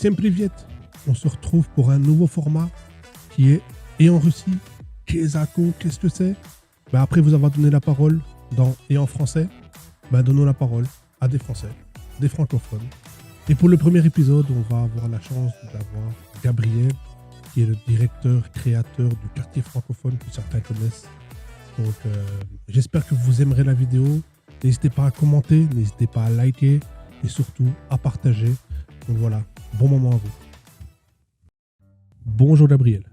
Всем привет! On se retrouve pour un nouveau format qui est Et en Russie, Kezako, qu'est-ce que c'est? Après vous avoir donné la parole dans Et en français, donnons la parole à des Français, des francophones. Et pour le premier épisode, on va avoir la chance d'avoir Gabriel, qui est le directeur créateur du quartier francophone que certains connaissent. Donc j'espère que vous aimerez la vidéo. N'hésitez pas à commenter, n'hésitez pas à liker et surtout à partager. Donc voilà, bon moment à vous. Bonjour Gabriel.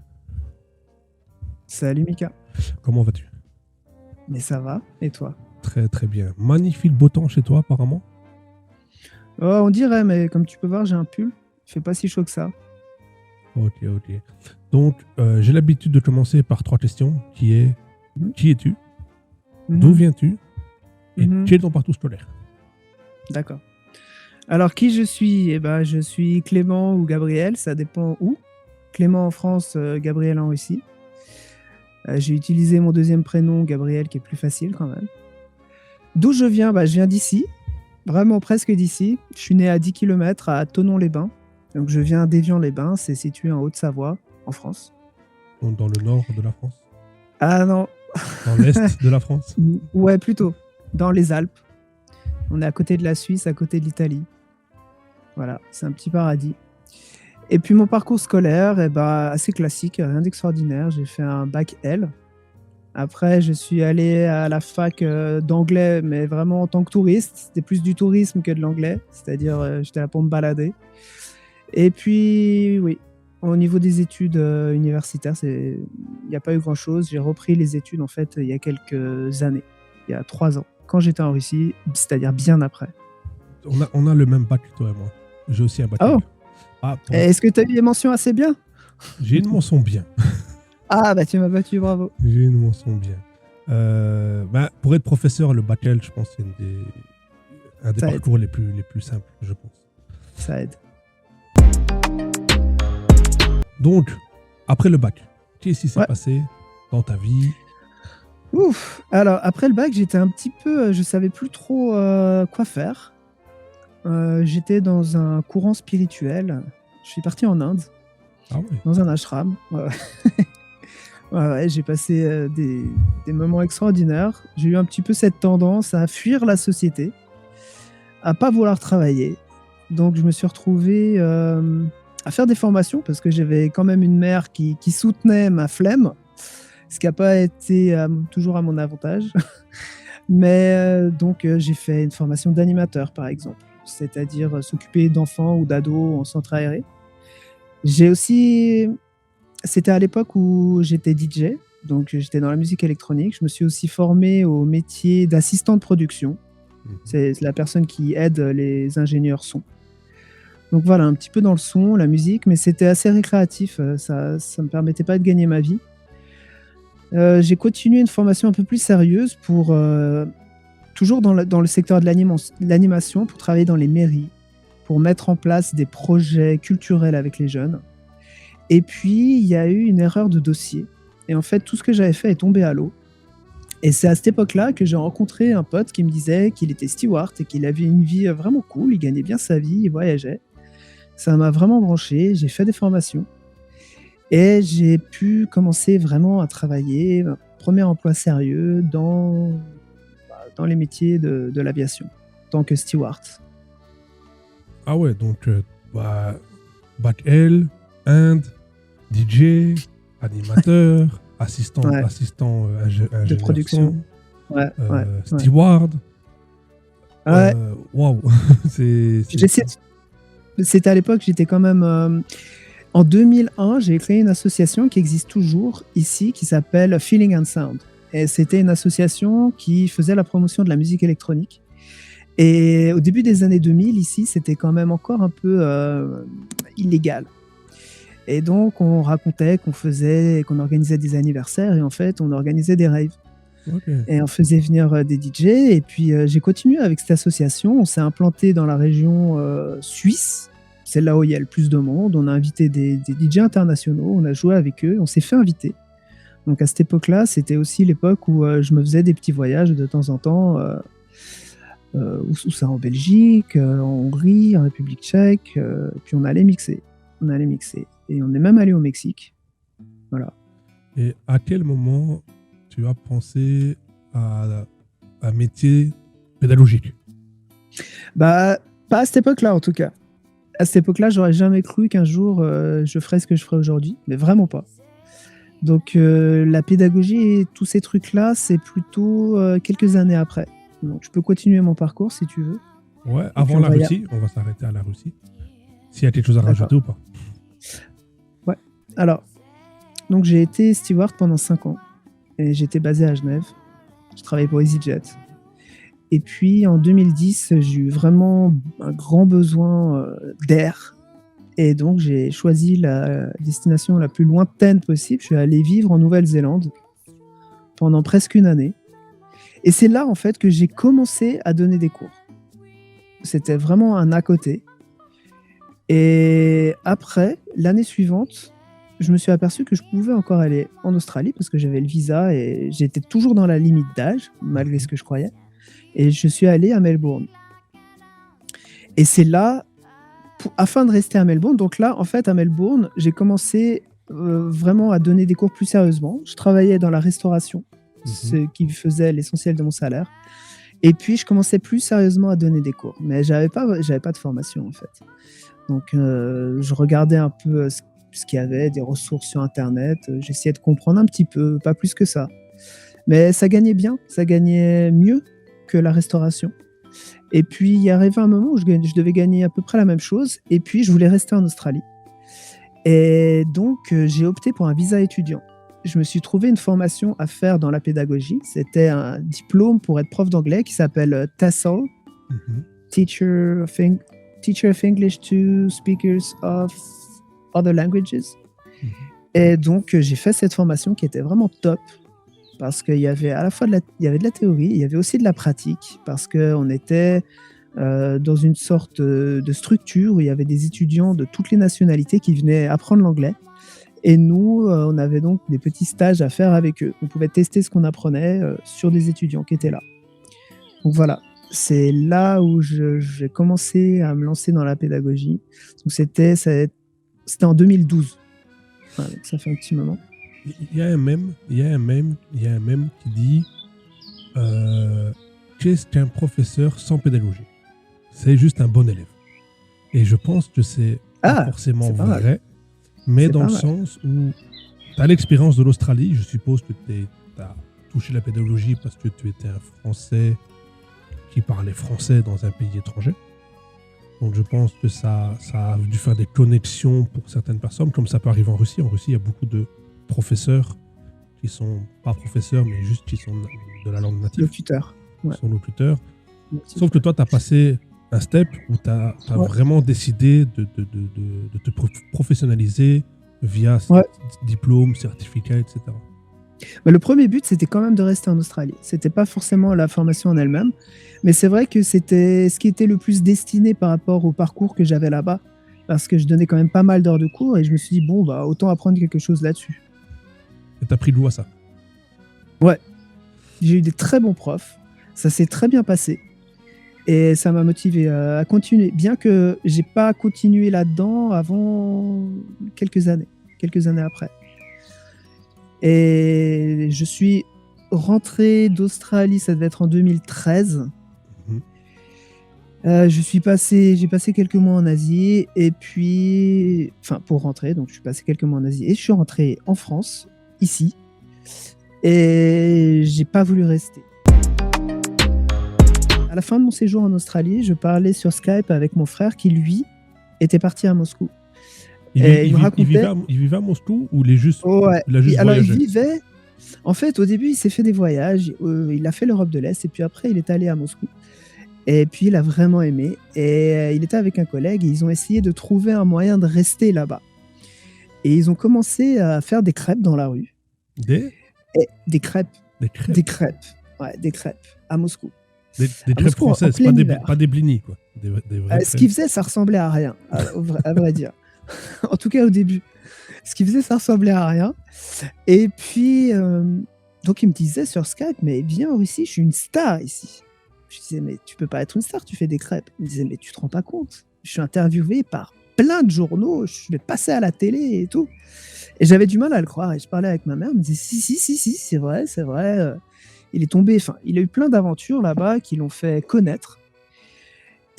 Salut Mika. Comment vas-tu? Mais ça va, et toi? Très très bien. Magnifique beau temps chez toi apparemment. On dirait, mais comme tu peux voir, j'ai un pull. Il fait pas si chaud que ça. Ok. Donc j'ai l'habitude de commencer par 3 questions qui est qui es-tu? D'où viens-tu? Et quel est ton parcours scolaire? D'accord. Alors, qui je suis? Je suis Clément ou Gabriel, ça dépend où. Clément en France, Gabriel en Russie. J'ai utilisé mon deuxième prénom, Gabriel, qui est plus facile quand même. D'où je viens? Je viens d'ici, vraiment presque d'ici. Je suis né à 10 km à Thonon-les-Bains. Donc, je viens d'Évian-les-Bains, c'est situé en Haute-Savoie, en France. Donc dans le nord de la France? Ah non. Dans l'est de la France? Ouais, plutôt. Dans les Alpes. On est à côté de la Suisse, à côté de l'Italie. Voilà, c'est un petit paradis. Et puis mon parcours scolaire, assez classique, rien d'extraordinaire. J'ai fait un bac L. Après, je suis allé à la fac d'anglais, mais vraiment en tant que touriste. C'était plus du tourisme que de l'anglais. C'est-à-dire, j'étais là pour me balader. Et puis, oui, au niveau des études universitaires, il n'y a pas eu grand-chose. J'ai repris les études, en fait, il y a quelques années. Il y a 3 ans, quand j'étais en Russie, c'est-à-dire bien après. On a le même bac que toi et moi. J'ai aussi un bac. Oh. Est-ce que tu as eu des mentions assez bien? J'ai une mention bien. Ah, tu m'as battu, bravo. J'ai une mention bien. Pour être professeur, le bac L, je pense que c'est un des parcours les plus simples, je pense. Ça aide. Donc, après le bac, qu'est-ce qui s'est passé dans ta vie? Ouf. Alors, après le bac, j'étais un petit peu... je savais plus trop quoi faire. J'étais dans un courant spirituel. Je suis parti en Inde, dans un ashram. J'ai passé des moments extraordinaires. J'ai eu un petit peu cette tendance à fuir la société, à pas vouloir travailler. Donc, je me suis retrouvé à faire des formations parce que j'avais quand même une mère qui soutenait ma flemme, ce qui n'a pas été toujours à mon avantage. Mais donc, j'ai fait une formation d'animateur, par exemple. C'est-à-dire s'occuper d'enfants ou d'ados en centre aéré. C'était à l'époque où j'étais DJ, donc j'étais dans la musique électronique. Je me suis aussi formé au métier d'assistant de production. C'est la personne qui aide les ingénieurs son. Donc voilà, un petit peu dans le son, la musique, mais c'était assez récréatif. Ça me permettait pas de gagner ma vie. J'ai continué une formation un peu plus sérieuse pour... toujours dans le secteur de l'animation, pour travailler dans les mairies, pour mettre en place des projets culturels avec les jeunes. Et puis, il y a eu une erreur de dossier. Et en fait, tout ce que j'avais fait est tombé à l'eau. Et c'est à cette époque-là que j'ai rencontré un pote qui me disait qu'il était steward et qu'il avait une vie vraiment cool, il gagnait bien sa vie, il voyageait. Ça m'a vraiment branché, j'ai fait des formations. Et j'ai pu commencer vraiment à travailler, premier emploi sérieux dans les métiers de l'aviation, en tant que steward. Ah ouais, donc bac L, Inde, DJ, animateur, assistant ingénieur de production, steward. Waouh. C'était à l'époque, j'étais quand même... En 2001, j'ai créé une association qui existe toujours ici, qui s'appelle Feeling and Sound. Et c'était une association qui faisait la promotion de la musique électronique. Et au début des années 2000, ici, c'était quand même encore un peu illégal. Et donc, on racontait qu'on organisait des anniversaires et en fait, on organisait des raves. Okay. Et on faisait venir des DJ. Et puis, j'ai continué avec cette association. On s'est implanté dans la région suisse. C'est là où il y a le plus de monde. On a invité des DJ internationaux. On a joué avec eux. On s'est fait inviter. Donc à cette époque-là, c'était aussi l'époque où je me faisais des petits voyages de temps en temps où ça, en Belgique, en Hongrie, en République tchèque, puis on allait mixer. Et on est même allé au Mexique. Voilà. Et à quel moment tu as pensé à un métier pédagogique? Bah, pas à cette époque-là, en tout cas. À cette époque-là, j'aurais jamais cru qu'un jour, je ferais ce que je ferais aujourd'hui, mais vraiment pas. Donc, la pédagogie et tous ces trucs-là, c'est plutôt quelques années après. Donc, je peux continuer mon parcours si tu veux. Ouais, Et puis avant on la va y Russie, on va s'arrêter à la Russie. S'il y a quelque chose à D'accord. rajouter ou pas? Ouais. Alors, donc j'ai été steward pendant 5 ans et j'étais basé à Genève. Je travaillais pour EasyJet. Et puis en 2010, j'ai eu vraiment un grand besoin d'air. Et donc j'ai choisi la destination la plus lointaine possible. Je suis allé vivre en Nouvelle-Zélande pendant presque une année. Et c'est là en fait que j'ai commencé à donner des cours. C'était vraiment un à côté. Et après, l'année suivante, je me suis aperçu que je pouvais encore aller en Australie parce que j'avais le visa et j'étais toujours dans la limite d'âge, malgré ce que je croyais. Et je suis allé à Melbourne. Et c'est là, afin de rester à Melbourne, donc là, en fait, à Melbourne, j'ai commencé vraiment à donner des cours plus sérieusement. Je travaillais dans la restauration, ce qui faisait l'essentiel de mon salaire. Et puis, je commençais plus sérieusement à donner des cours. Mais j'avais pas de formation, en fait. Donc, je regardais un peu ce qu'il y avait, des ressources sur Internet. J'essayais de comprendre un petit peu, pas plus que ça. Mais ça gagnait bien, ça gagnait mieux que la restauration. Et puis, il y arrivait un moment où je devais gagner à peu près la même chose. Et puis, je voulais rester en Australie. Et donc, j'ai opté pour un visa étudiant. Je me suis trouvé une formation à faire dans la pédagogie. C'était un diplôme pour être prof d'anglais qui s'appelle TESOL, Teacher of English to Speakers of Other Languages. Et donc, j'ai fait cette formation qui était vraiment top parce qu'il y avait à la fois de la théorie, il y avait aussi de la pratique parce qu'on était dans une sorte de structure où il y avait des étudiants de toutes les nationalités qui venaient apprendre l'anglais. Et nous, on avait donc des petits stages à faire avec eux. On pouvait tester ce qu'on apprenait sur des étudiants qui étaient là. Donc voilà, c'est là où j'ai commencé à me lancer dans la pédagogie. Donc c'était en 2012. Voilà, donc ça fait un petit moment. Il y a un mème qui dit qu'est-ce qu'un professeur sans pédagogie? C'est juste un bon élève. Et je pense que c'est pas forcément vrai, mais dans le sens où tu as l'expérience de l'Australie. Je suppose que tu as touché la pédagogie parce que tu étais un Français qui parlait français dans un pays étranger. Donc je pense que ça a dû faire des connexions pour certaines personnes, comme ça peut arriver en Russie. En Russie, il y a beaucoup de professeurs qui sont pas professeurs, mais juste qui sont de la langue native. Locuteurs. Ouais. Qui sont locuteurs. Sauf que toi, tu as passé un step où tu as vraiment décidé de te professionnaliser via diplôme, certificat, etc. Mais le premier but, c'était quand même de rester en Australie. C'était pas forcément la formation en elle-même, mais c'est vrai que c'était ce qui était le plus destiné par rapport au parcours que j'avais là-bas, parce que je donnais quand même pas mal d'heures de cours et je me suis dit, bon, bah, autant apprendre quelque chose là-dessus. Et t'as pris goût à ça? Ouais. J'ai eu des très bons profs, ça s'est très bien passé et ça m'a motivé à continuer, bien que j'ai pas continué là-dedans avant quelques années après. Et je suis rentré d'Australie, ça devait être en 2013. J'ai passé quelques mois en Asie et puis, enfin pour rentrer, donc je suis passé quelques mois en Asie et je suis rentré en France, ici, et j'ai pas voulu rester. À la fin de mon séjour en Australie, je parlais sur Skype avec mon frère qui lui était parti à Moscou. Il vivait à Moscou ou il a juste voyagé? Il vivait. En fait, au début, il s'est fait des voyages. Il a fait l'Europe de l'Est et puis après, il est allé à Moscou. Et puis, il a vraiment aimé. Et il était avec un collègue et ils ont essayé de trouver un moyen de rester là-bas. Et ils ont commencé à faire des crêpes dans la rue. Des crêpes. Des crêpes. Ouais, des crêpes à Moscou. Des crêpes françaises, pas des blinis, quoi. Ce qu'ils faisaient, ça ressemblait à rien, à vrai dire. En tout cas, au début. Ce qu'ils faisaient, ça ressemblait à rien. Et puis, donc, il me disait sur Skype, mais viens en Russie, je suis une star ici. Je disais, mais tu peux pas être une star, tu fais des crêpes. Il me disait, mais tu te rends pas compte. Je suis interviewé par plein de journaux, je vais passer à la télé et tout. Et j'avais du mal à le croire. Et je parlais avec ma mère, elle me disait, si, c'est vrai, c'est vrai. Il est tombé, enfin, il a eu plein d'aventures là-bas qui l'ont fait connaître.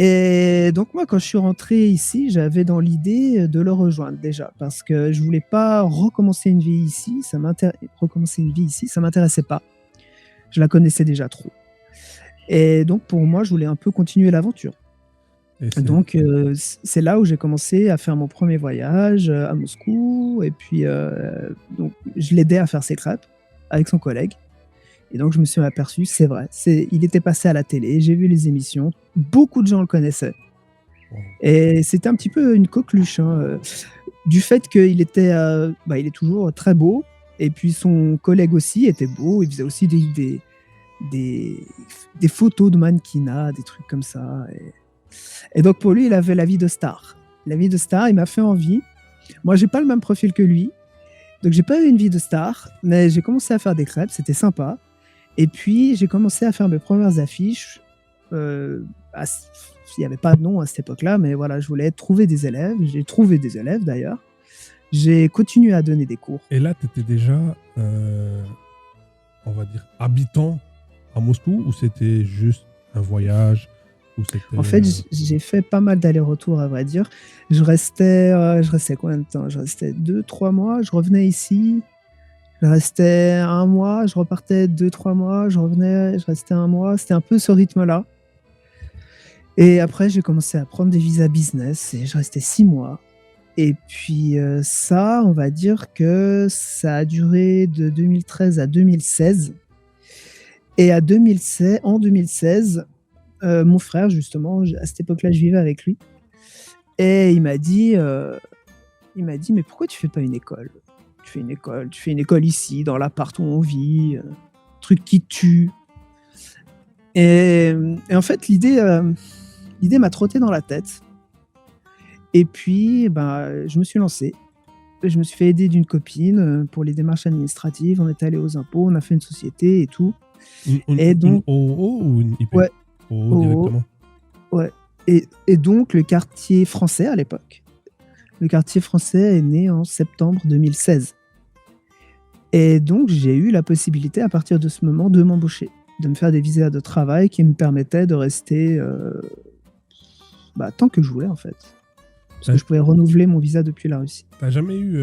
Et donc moi, quand je suis rentré ici, j'avais dans l'idée de le rejoindre déjà, parce que je voulais pas recommencer une vie ici, recommencer une vie ici, ça m'intéressait pas. Je la connaissais déjà trop. Et donc pour moi, je voulais un peu continuer l'aventure. Donc c'est là où j'ai commencé à faire mon premier voyage à Moscou, et puis donc je l'aidais à faire ses crêpes avec son collègue. Et donc je me suis aperçu, c'est vrai, il était passé à la télé, j'ai vu les émissions, beaucoup de gens le connaissaient. Et c'était un petit peu une coqueluche, du fait qu'il était, il est toujours très beau, et puis son collègue aussi était beau, il faisait aussi des photos de mannequinat, des trucs comme ça. Et donc pour lui, il avait la vie de star. La vie de star, il m'a fait envie. Moi, j'ai pas le même profil que lui, donc j'ai pas eu une vie de star, mais j'ai commencé à faire des crêpes, c'était sympa. Et puis, j'ai commencé à faire mes premières affiches. Il n'y avait pas de nom à cette époque-là, mais voilà, je voulais trouver des élèves. J'ai trouvé des élèves, d'ailleurs. J'ai continué à donner des cours. Et là, tu étais déjà, on va dire, habitant à Moscou, ou c'était juste un voyage ou En fait, j'ai fait pas mal d'allers-retours, à vrai dire. Je restais combien de temps? Je restais 2-3 mois. Je revenais ici. Je restais 1 mois, je repartais 2-3 mois, je revenais, je restais 1 mois. C'était un peu ce rythme-là. Et après, j'ai commencé à prendre des visas business et je restais 6 mois. Et puis ça, on va dire que ça a duré de 2013 à 2016. Et en 2016, mon frère, justement, à cette époque-là, je vivais avec lui. Et il m'a dit, mais pourquoi tu fais pas une école? Tu fais une école ici, dans l'appart où on vit, truc qui tue. Et en fait, l'idée m'a trotté dans la tête. Et puis, je me suis lancé. Je me suis fait aider d'une copine pour les démarches administratives. On est allé aux impôts, on a fait une société et tout. Une OO ou une IP? Ouais. OO directement. Ouais. Et donc, le quartier français à l'époque. Le quartier français est né en septembre 2016. Et donc, j'ai eu la possibilité, à partir de ce moment, de m'embaucher, de me faire des visas de travail qui me permettaient de rester tant que je voulais, en fait. Parce que je pouvais renouveler mon visa depuis la Russie. T'as jamais eu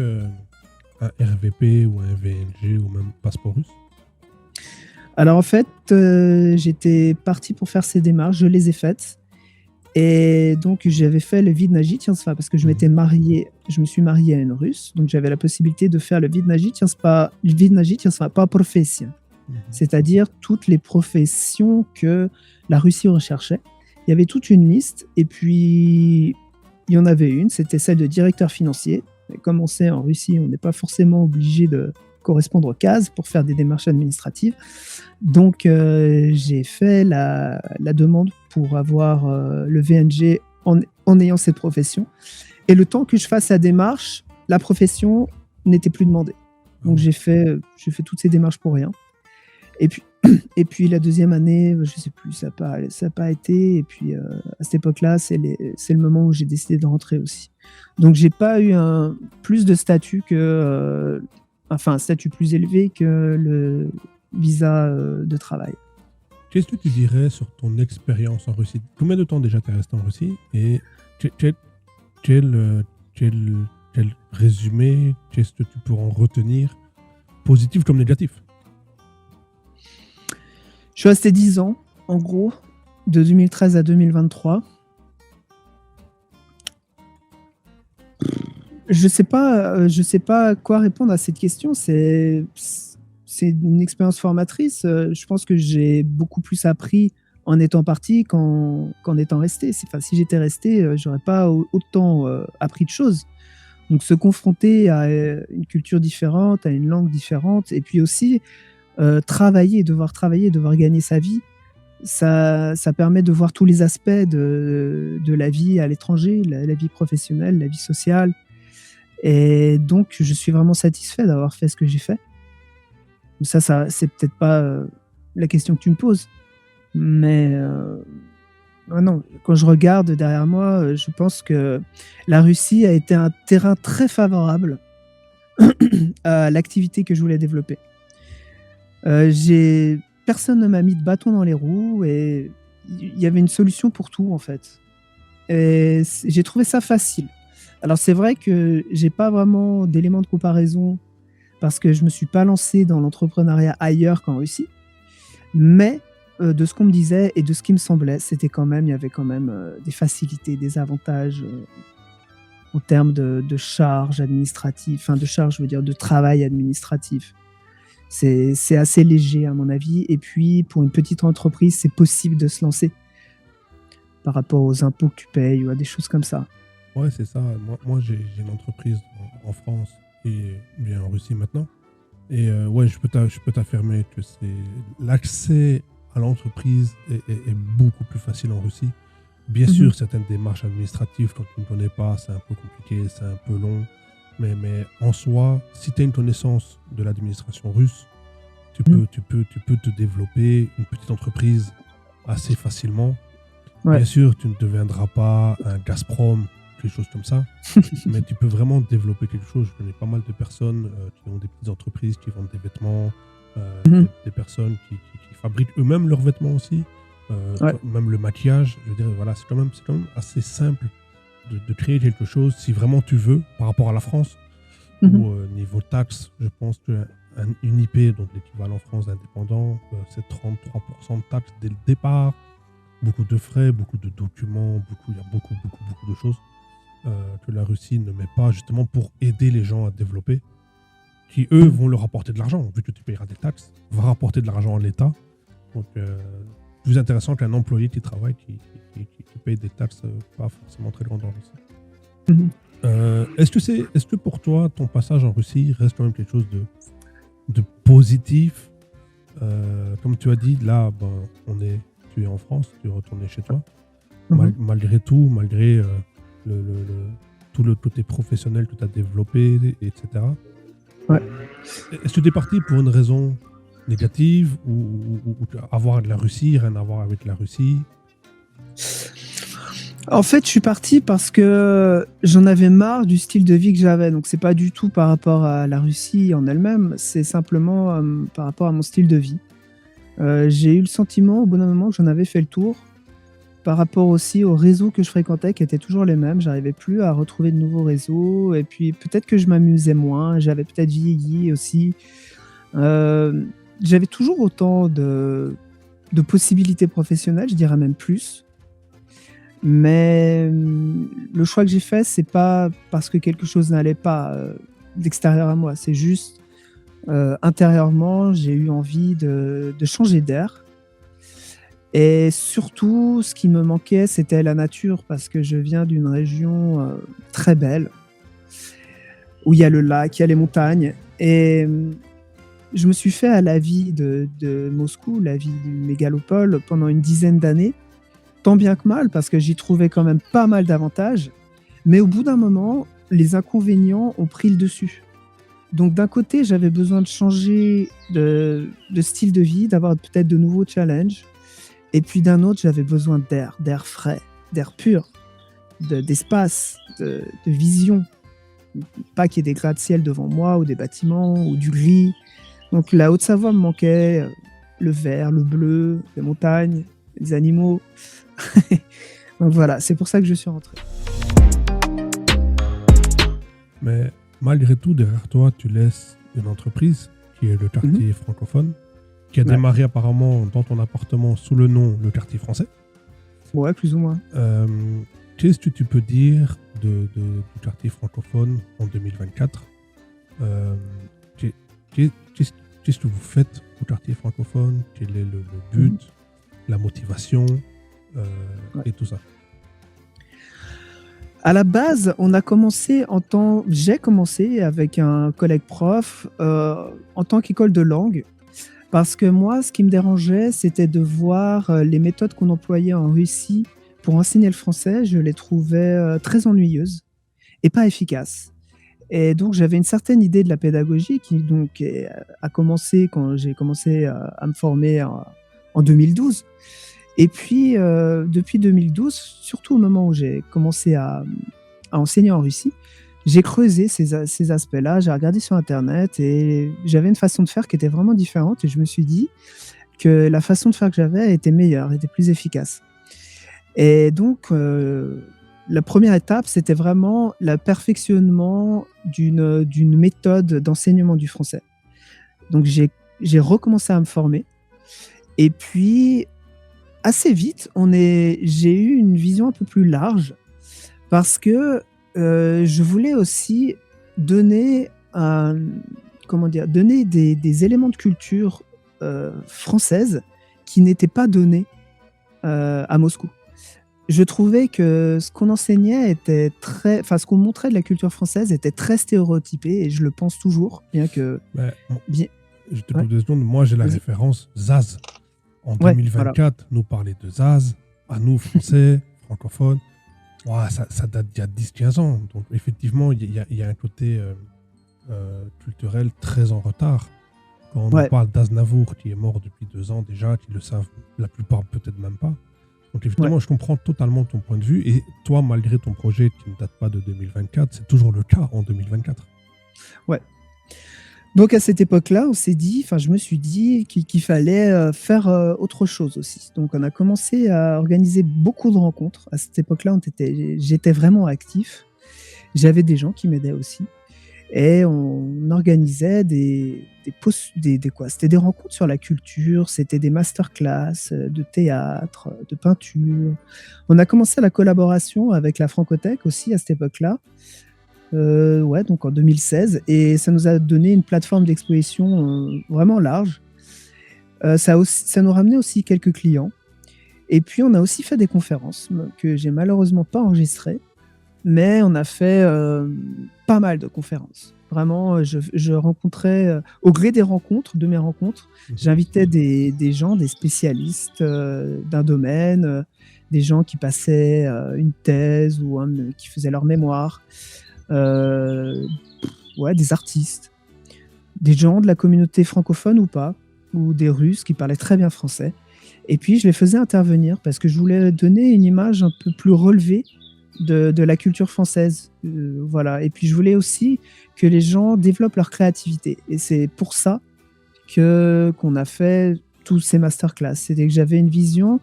un RVP ou un VNG ou même passeport russe? Alors, en fait, j'étais parti pour faire ces démarches, je les ai faites. Et donc, j'avais fait le Vidnagitienstva parce que je me suis marié à une Russe, donc j'avais la possibilité de faire le Vidnagitienstva par profession, c'est-à-dire toutes les professions que la Russie recherchait. Il y avait toute une liste, et puis il y en avait une, c'était celle de directeur financier. Et comme on sait, en Russie, on n'est pas forcément obligé de correspondre aux cases pour faire des démarches administratives. Donc, j'ai fait la demande pour avoir le VNG en ayant cette profession. Et le temps que je fasse la démarche, la profession n'était plus demandée. Donc, j'ai fait toutes ces démarches pour rien. Et puis la deuxième année, je sais plus, ça n'a pas été. Et puis, à cette époque-là, c'est le moment où j'ai décidé de rentrer aussi. Donc, j'ai pas eu plus de statut un statut plus élevé que le visa de travail. Qu'est-ce que tu dirais sur ton expérience en Russie? Combien de temps déjà tu es resté en Russie? Et quel résumé, qu'est-ce que tu pourras en retenir, positif comme négatif? Je suis resté 10 ans, en gros, de 2013 à 2023. Je sais pas quoi répondre à cette question. C'est une expérience formatrice. Je pense que j'ai beaucoup plus appris en étant parti qu'en étant resté. Si j'étais resté, j'aurais pas autant appris de choses. Donc se confronter à une culture différente, à une langue différente, et puis aussi devoir gagner sa vie, ça permet de voir tous les aspects de la vie à l'étranger, la vie professionnelle, la vie sociale. Et donc, je suis vraiment satisfait d'avoir fait ce que j'ai fait. Ça c'est peut-être pas la question que tu me poses. Mais non, quand je regarde derrière moi, je pense que la Russie a été un terrain très favorable à l'activité que je voulais développer. Personne ne m'a mis de bâton dans les roues et il y avait une solution pour tout en fait. Et j'ai trouvé ça facile. Alors c'est vrai que j'ai pas vraiment d'éléments de comparaison parce que je me suis pas lancé dans l'entrepreneuriat ailleurs qu'en Russie. Mais de ce qu'on me disait et de ce qui me semblait, il y avait quand même des facilités, des avantages en termes de charges administratives, enfin de charges, je veux dire, de travail administratif. C'est assez léger à mon avis. Et puis pour une petite entreprise, c'est possible de se lancer par rapport aux impôts que tu payes ou à des choses comme ça. Ouais, c'est ça. Moi j'ai une entreprise en France et bien en Russie maintenant. Et ouais, je peux t'affirmer que l'accès à l'entreprise est beaucoup plus facile en Russie. Bien Mhm. sûr, certaines démarches administratives, quand tu ne connais pas, c'est un peu compliqué, c'est un peu long. Mais en soi, si tu as une connaissance de l'administration russe, Mhm. tu peux te développer une petite entreprise assez facilement. Ouais. Bien sûr, tu ne deviendras pas un Gazprom, quelque chose comme ça, mais tu peux vraiment développer quelque chose. Je connais pas mal de personnes qui ont des petites entreprises, qui vendent des vêtements, Mhm. des personnes qui fabriquent eux-mêmes leurs vêtements aussi, Ouais. même le maquillage. Je veux dire, voilà, c'est quand même assez simple de créer quelque chose si vraiment tu veux, par rapport à la France, Mhm. où niveau taxes, je pense qu'une IP, donc l'équivalent en France d'indépendant, c'est 33% de taxes dès le départ, beaucoup de frais, beaucoup de documents, il y a beaucoup de choses que la Russie ne met pas justement pour aider les gens à développer, qui eux Mhm. vont leur rapporter de l'argent, vu que tu payeras des taxes, va rapporter de l'argent à l'État. Donc, plus intéressant qu'un employé qui travaille, qui paye des taxes pas forcément très grandes en Russie. Mhm. Est-ce que pour toi, ton passage en Russie reste quand même quelque chose de positif? Comme tu as dit, là, ben, tu es en France, tu es retourné chez toi. Mhm. Malgré tout, malgré tout le côté professionnel que tu as développé, etc. Ouais. Est-ce que tu es parti pour une raison négative ou avoir de la Russie, rien à voir avec la Russie? En fait, je suis parti parce que j'en avais marre du style de vie que j'avais. Donc, c'est pas du tout par rapport à la Russie en elle-même, c'est simplement par rapport à mon style de vie. J'ai eu le sentiment au bout d'un moment que j'en avais fait le tour. Par rapport aussi aux réseaux que je fréquentais, qui étaient toujours les mêmes. J'arrivais plus à retrouver de nouveaux réseaux. Et puis, peut-être que je m'amusais moins. J'avais peut-être vieilli aussi. Euh, J'avais toujours autant de possibilités professionnelles, je dirais même plus. Mais le choix que j'ai fait, c'est pas parce que quelque chose n'allait pas d'extérieur à moi. C'est juste intérieurement, j'ai eu envie de changer d'air. Et surtout, ce qui me manquait, c'était la nature, parce que je viens d'une région très belle, où il y a le lac, il y a les montagnes. Et je me suis fait à la vie de Moscou, la vie d'une mégalopole, pendant une dizaine d'années, tant bien que mal, parce que j'y trouvais quand même pas mal d'avantages. Mais au bout d'un moment, les inconvénients ont pris le dessus. Donc d'un côté, j'avais besoin de changer de style de vie, d'avoir peut-être de nouveaux challenges. Et puis d'un autre, j'avais besoin d'air frais, d'air pur, d'espace, de vision. Pas qu'il y ait des gratte-ciel devant moi ou des bâtiments ou du gris. Donc la Haute-Savoie me manquait, le vert, le bleu, les montagnes, les animaux. Donc voilà, c'est pour ça que je suis rentré. Mais malgré tout, derrière toi, tu laisses une entreprise qui est le Mhm. quartier francophone, qui a Ouais. démarré apparemment dans ton appartement sous le nom le quartier français. Ouais, plus ou moins. Euh, Qu'est-ce que tu peux dire du quartier francophone en 2024? euh, qu'est- qu'est- Qu'est-ce que vous faites au quartier francophone? Quel est le Mhm. but, la motivation Ouais. et tout ça? À la base, j'ai commencé avec un collègue prof en tant qu'école de langue. Parce que moi, ce qui me dérangeait, c'était de voir les méthodes qu'on employait en Russie pour enseigner le français. Je les trouvais très ennuyeuses et pas efficaces. Et donc, j'avais une certaine idée de la pédagogie qui donc a commencé quand j'ai commencé à me former en 2012. Et puis, depuis 2012, surtout au moment où j'ai commencé à enseigner en Russie, j'ai creusé ces aspects-là, j'ai regardé sur Internet et j'avais une façon de faire qui était vraiment différente et je me suis dit que la façon de faire que j'avais était meilleure, était plus efficace. Et donc, la première étape, c'était vraiment le perfectionnement d'une méthode d'enseignement du français. Donc, j'ai recommencé à me former. Et puis, assez vite, j'ai eu une vision un peu plus large parce que je voulais aussi donner, donner des éléments de culture française qui n'étaient pas donnés à Moscou. Je trouvais que ce qu'on enseignait ce qu'on montrait de la culture française était très stéréotypé et je le pense toujours, bien que. Mais, bon, Bien, je te ouais, coupe 2 secondes. Moi, j'ai la vas-y. référence Zaz. En Ouais, voilà. 2024, nous parler de Zaz, à nous, Français, francophones, ouah, ça date d'il y a 10-15 ans. Donc, effectivement, il y a un côté culturel très en retard. Quand on nous Ouais, parle d'Aznavour, qui est mort depuis 2 ans déjà, qui le savent la plupart peut-être même pas. Donc, ouais, effectivement, je comprends totalement ton point de vue. Et toi, malgré ton projet qui ne date pas de 2024, c'est toujours le cas en 2024. ouais. Donc à cette époque-là, je me suis dit qu'il fallait faire autre chose aussi. Donc on a commencé à organiser beaucoup de rencontres. À cette époque-là, j'étais vraiment actif. J'avais des gens qui m'aidaient aussi. Et on organisait c'était des rencontres sur la culture, c'était des masterclass de théâtre, de peinture. On a commencé la collaboration avec la Francothèque aussi à cette époque-là. Ouais, donc en 2016, et ça nous a donné une plateforme d'exposition vraiment large. Ça nous ramenait aussi quelques clients. Et puis on a aussi fait des conférences que j'ai malheureusement pas enregistrées, mais on a fait pas mal de conférences. Vraiment, je rencontrais, au gré des rencontres, de mes rencontres, j'invitais des gens, des spécialistes d'un domaine, des gens qui passaient une thèse ou qui faisaient leur mémoire, ouais, des artistes, des gens de la communauté francophone ou pas, ou des Russes qui parlaient très bien français. Et puis je les faisais intervenir parce que je voulais donner une image un peu plus relevée de la culture française. Voilà. Et puis je voulais aussi que les gens développent leur créativité. Et c'est pour ça qu'on a fait tous ces masterclass. C'était que j'avais une vision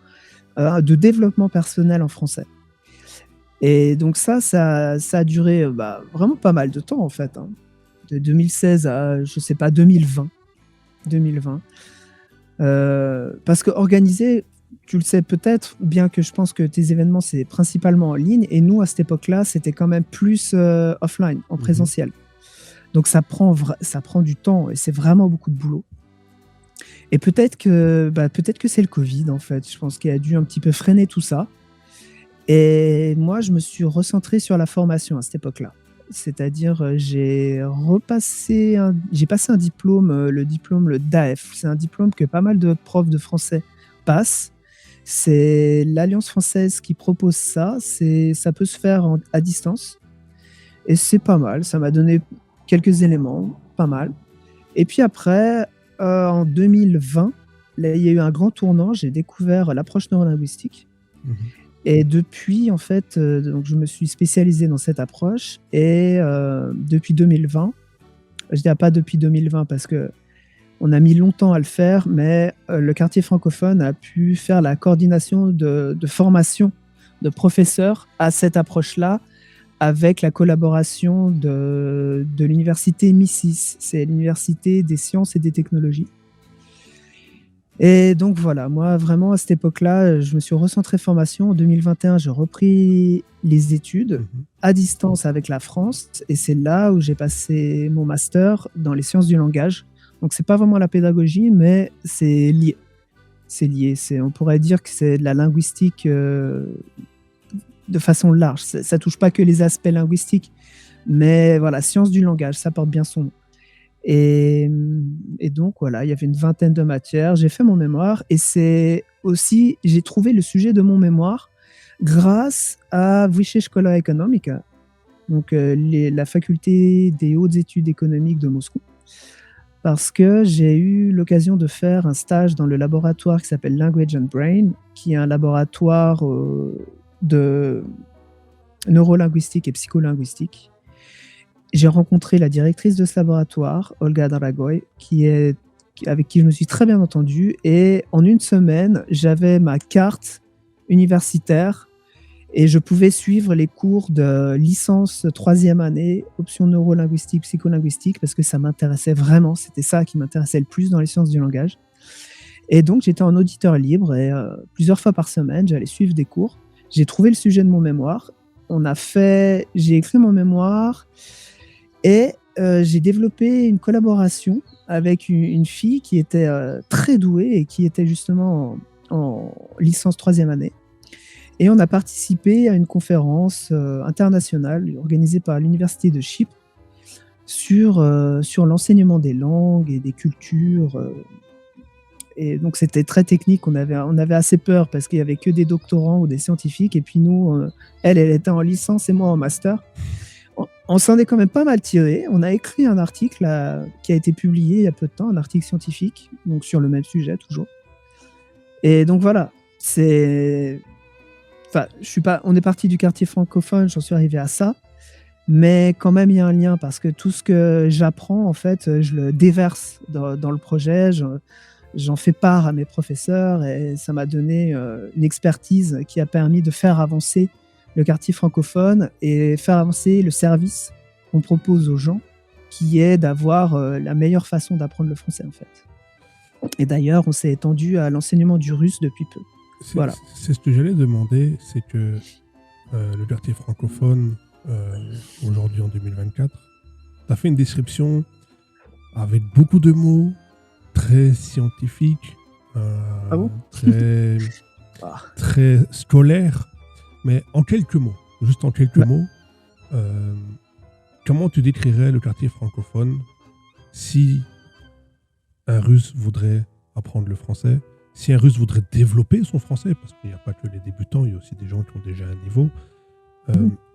de développement personnel en français. Et donc ça a duré vraiment pas mal de temps en fait, hein. De 2016 à, je sais pas, 2020. Parce que organiser, tu le sais peut-être, bien que je pense que tes événements, c'est principalement en ligne, et nous, à cette époque-là, c'était quand même plus offline, en présentiel. Donc ça prend du temps, et c'est vraiment beaucoup de boulot. Et peut-être que c'est le Covid, en fait. Je pense qu'il a dû un petit peu freiner tout ça. Et moi, je me suis recentré sur la formation à cette époque-là. C'est-à-dire, j'ai passé un diplôme, le DAF. C'est un diplôme que pas mal de profs de français passent. C'est l'Alliance française qui propose ça. Ça peut se faire à distance. Et c'est pas mal. Ça m'a donné quelques éléments, pas mal. Et puis après, en 2020, là, il y a eu un grand tournant. J'ai découvert l'approche neurolinguistique. Et depuis, en fait, donc je me suis spécialisé dans cette approche. Et depuis 2020, je dirais pas depuis 2020 parce que on a mis longtemps à le faire, mais le quartier francophone a pu faire la coordination de formation de professeurs à cette approche-là, avec la collaboration de l'université MISIS, c'est l'université des sciences et des technologies. Et donc voilà, moi vraiment à cette époque-là, je me suis recentré formation. En 2021, j'ai repris les études à distance avec la France, et c'est là où j'ai passé mon master dans les sciences du langage. Donc c'est pas vraiment la pédagogie, mais c'est lié. C'est lié. On pourrait dire que c'est de la linguistique de façon large. Ça touche pas que les aspects linguistiques, mais voilà, sciences du langage, ça porte bien son nom. Et donc voilà, il y avait une vingtaine de matières. J'ai fait mon mémoire, et c'est aussi, j'ai trouvé le sujet de mon mémoire grâce à Vyshchee Shkola Ekonomika, donc la faculté des hautes études économiques de Moscou. parce que j'ai eu l'occasion de faire un stage dans le laboratoire qui s'appelle Language and Brain, qui est un laboratoire de neurolinguistique et psycholinguistique. J'ai rencontré la directrice de ce laboratoire, Olga Dragoy, avec qui je me suis très bien entendu. Et en une semaine, j'avais ma carte universitaire et je pouvais suivre les cours de licence 3e année, option neurolinguistique, psycholinguistique, parce que ça m'intéressait vraiment. C'était ça qui m'intéressait le plus dans les sciences du langage. Et donc, j'étais en auditeur libre et plusieurs fois par semaine, j'allais suivre des cours. J'ai trouvé le sujet de mon mémoire. J'ai écrit mon mémoire et j'ai développé une collaboration avec une fille qui était très douée et qui était justement en licence 3e année. Et on a participé à une conférence internationale organisée par l'Université de Chypre sur l'enseignement des langues et des cultures. Et donc, c'était très technique. On avait assez peur parce qu'il n'y avait que des doctorants ou des scientifiques. Et puis nous, elle était en licence et moi en master. On s'en est quand même pas mal tiré. On a écrit un article qui a été publié il y a peu de temps, un article scientifique, donc sur le même sujet toujours. Et donc voilà, on est parti du quartier francophone, j'en suis arrivé à ça. Mais quand même, il y a un lien parce que tout ce que j'apprends, en fait, je le déverse dans le projet. J'en fais part à mes professeurs et ça m'a donné une expertise qui a permis de faire avancer le quartier francophone et faire avancer le service qu'on propose aux gens, qui est d'avoir la meilleure façon d'apprendre le français, en fait. Et d'ailleurs, on s'est étendu à l'enseignement du russe depuis peu. Voilà. C'est ce que j'allais demander, c'est que le quartier francophone, aujourd'hui en 2024, tu as fait une description avec beaucoup de mots, très scientifiques, Ah bon très scolaires, mais en quelques mots, juste en quelques mots, comment tu décrirais le quartier francophone si un Russe voudrait apprendre le français, si un Russe voudrait développer son français, parce qu'il n'y a pas que les débutants, il y a aussi des gens qui ont déjà un niveau,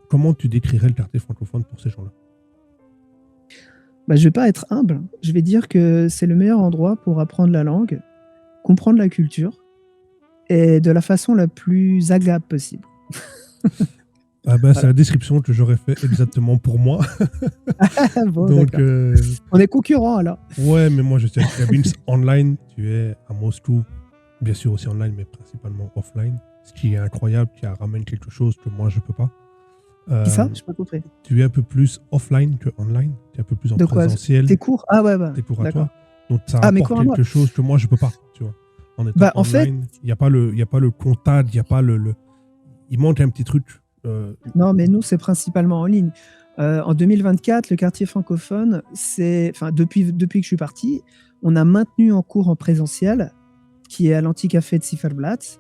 comment tu décrirais le quartier francophone pour ces gens-là? Je ne vais pas être humble, je vais dire que c'est le meilleur endroit pour apprendre la langue, comprendre la culture, et de la façon la plus agréable possible. Voilà. C'est la description que j'aurais fait exactement pour moi. Bon, donc, on est concurrents alors. Ouais, mais moi je suis à Kabinsk online, tu es à Moscou, bien sûr aussi online, mais principalement offline. Ce qui est incroyable, qui ramène quelque chose que moi je peux pas. Qui ça? Je n'ai pas compris. Tu es un peu plus offline que online, tu es un peu plus en présentiel. Tes cours? Ah ouais, tes cours à toi. Donc ça apporte quelque chose que moi je peux pas, tu vois. En étant online, en fait, il n'y a pas le contact, il n'y a pas il manque un petit truc. Non, mais nous, c'est principalement en ligne. En 2024, le quartier francophone, depuis que je suis parti, on a maintenu en cours en présentiel, qui est à l'Anticafé de Zifferblatt,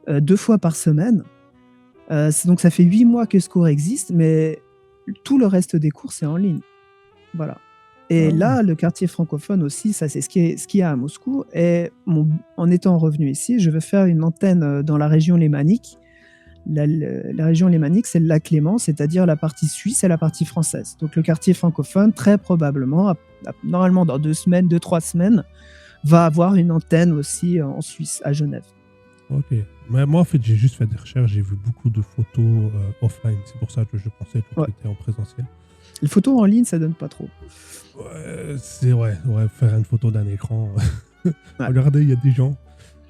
2 fois par semaine. Donc ça fait 8 mois que ce cours existe, mais tout le reste des cours, c'est en ligne. Voilà. Et là, le quartier francophone aussi, ça c'est ce qu'il y a à Moscou. Et en étant revenu ici, je veux faire une antenne dans la région lémanique. La région lémanique, c'est le lac Léman, c'est-à-dire la partie suisse et la partie française. Donc le quartier francophone, très probablement, normalement dans 2-3 semaines, va avoir une antenne aussi en Suisse, à Genève. Ok. Mais moi, en fait, j'ai juste fait des recherches, j'ai vu beaucoup de photos offline. C'est pour ça que je pensais que tu étais en présentiel. Les photos en ligne, ça donne pas trop. Ouais, faire une photo d'un écran. Regardez, il y a des gens.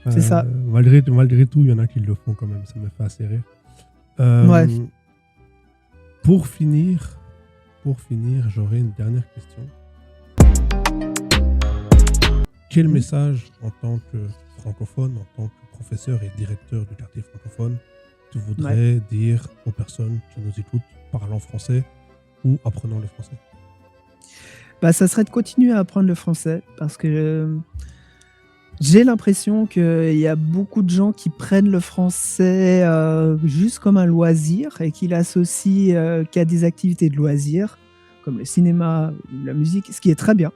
C'est ça. Malgré tout, il y en a qui le font quand même. Ça me fait assez rire. Pour finir, j'aurais une dernière question. Quel message, en tant que francophone, en tant que professeur et directeur du quartier francophone, tu voudrais dire aux personnes qui nous écoutent parlant français ou apprenant le français? Ça serait de continuer à apprendre le français parce que j'ai l'impression qu'il y a beaucoup de gens qui prennent le français juste comme un loisir et qui l'associent qu'à des activités de loisirs comme le cinéma ou la musique, ce qui est très bien.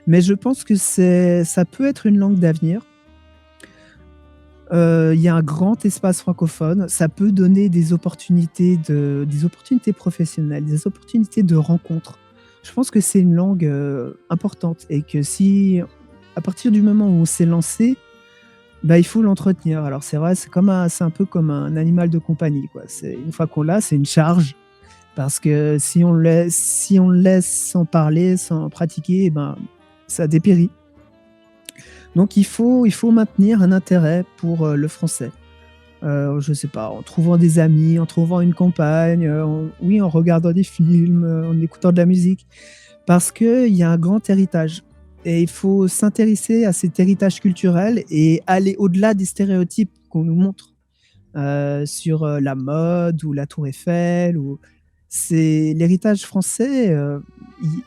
Mais je pense que ça peut être une langue d'avenir. Il y a un grand espace francophone, ça peut donner des opportunités professionnelles, des opportunités de rencontres. Je pense que c'est une langue importante et que si, à partir du moment où on s'est lancé, bah, il faut l'entretenir. Alors c'est vrai, c'est un peu comme un animal de compagnie, quoi. Une fois qu'on l'a, c'est une charge parce que si on le laisse sans parler, sans pratiquer, eh ben, ça dépérit. Donc il faut maintenir un intérêt pour le français. Je sais pas, en trouvant des amis, en trouvant une compagne, oui, en regardant des films, en écoutant de la musique. Parce qu'il y a un grand héritage. Et il faut s'intéresser à cet héritage culturel et aller au-delà des stéréotypes qu'on nous montre sur la mode ou la Tour Eiffel. C'est l'héritage français.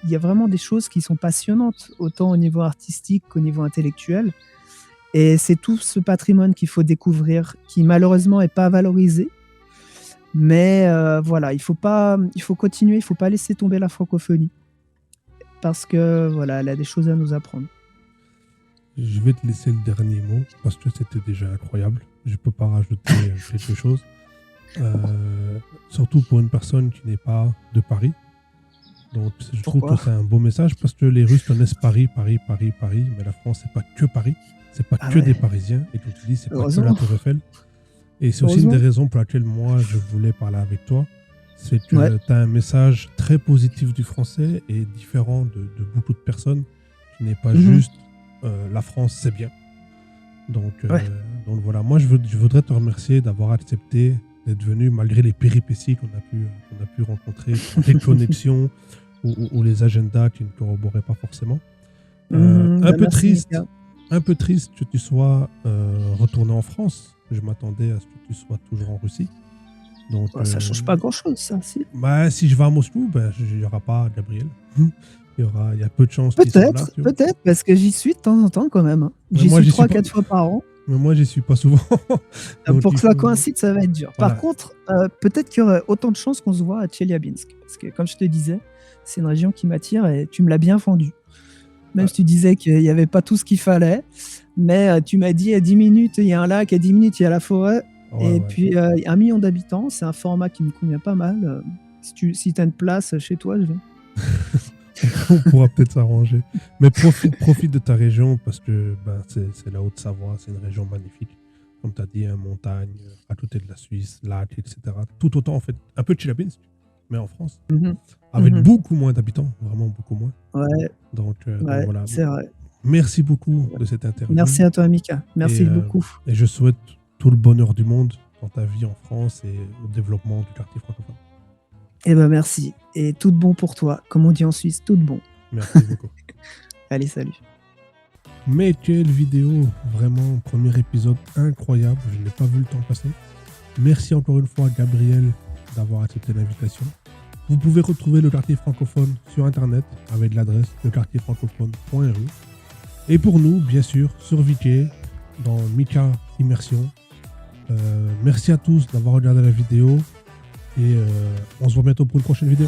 Il y a vraiment des choses qui sont passionnantes, autant au niveau artistique qu'au niveau intellectuel. Et c'est tout ce patrimoine qu'il faut découvrir, qui malheureusement n'est pas valorisé. Mais voilà, il faut continuer, il ne faut pas laisser tomber la francophonie. Parce que voilà, elle a des choses à nous apprendre. Je vais te laisser le dernier mot, parce que c'était déjà incroyable. Je ne peux pas rajouter quelque chose. Surtout pour une personne qui n'est pas de Paris. Donc je trouve que c'est un beau message, parce que les Russes connaissent Paris, mais la France, c'est pas que Paris. C'est pas que des Parisiens, et comme tu dis, c'est pas que la Tour Eiffel. Et c'est aussi une des raisons pour laquelle moi je voulais parler avec toi. C'est que tu as un message très positif du français et différent de beaucoup de personnes, qui n'est pas juste la France, c'est bien. Donc voilà, moi je voudrais te remercier d'avoir accepté d'être venu malgré les péripéties qu'on a pu rencontrer, les connexions ou les agendas qui ne corroboraient pas forcément. Un peu triste que tu sois retourné en France. Je m'attendais à ce que tu sois toujours en Russie. Donc, ça change pas grand-chose, ça. Si. Bah, si je vais à Moscou, il n'y aura pas Gabriel. Il y a peu de chances qu'il soit là. Peut-être, parce que j'y suis de temps en temps quand même. Hein. J'y suis 3-4 fois par an. Mais moi, j'y suis pas souvent. Pour que ça coïncide, ça va être dur. Voilà. Par contre, peut-être qu'il y aurait autant de chances qu'on se voit à Tcheliabinsk. Parce que, comme je te disais, c'est une région qui m'attire et tu me l'as bien vendu. Même si tu disais qu'il n'y avait pas tout ce qu'il fallait. Mais tu m'as dit à 10 minutes, il y a un lac, à 10 minutes, il y a la forêt. Puis, il y a 1 million d'habitants. C'est un format qui me convient pas mal. Si tu as une place chez toi, je viens. On pourra peut-être s'arranger. Mais profite de ta région, parce que c'est la Haute-Savoie, c'est une région magnifique. Comme tu as dit, montagne, à côté de la Suisse, lac, etc. Tout autant, en fait, un peu de Tcheliabinsk, mais en France. Avec beaucoup moins d'habitants, vraiment beaucoup moins. Donc voilà. C'est vrai. Merci beaucoup de cette interview. Merci à toi, Mika. Merci beaucoup. Et je souhaite tout le bonheur du monde dans ta vie en France et au développement du quartier francophone. Eh ben merci. Et tout de bon pour toi. Comme on dit en Suisse, tout de bon. Merci beaucoup. Allez, salut. Mais quelle vidéo, vraiment, premier épisode incroyable. Je n'ai pas vu le temps passer. Merci encore une fois, Gabriel, d'avoir accepté l'invitation. Vous pouvez retrouver le quartier francophone sur Internet avec l'adresse lequartierfrancophone.ru. Et pour nous, bien sûr, sur Vk, dans Mika Immersion. Merci à tous d'avoir regardé la vidéo. Et on se voit bientôt pour une prochaine vidéo.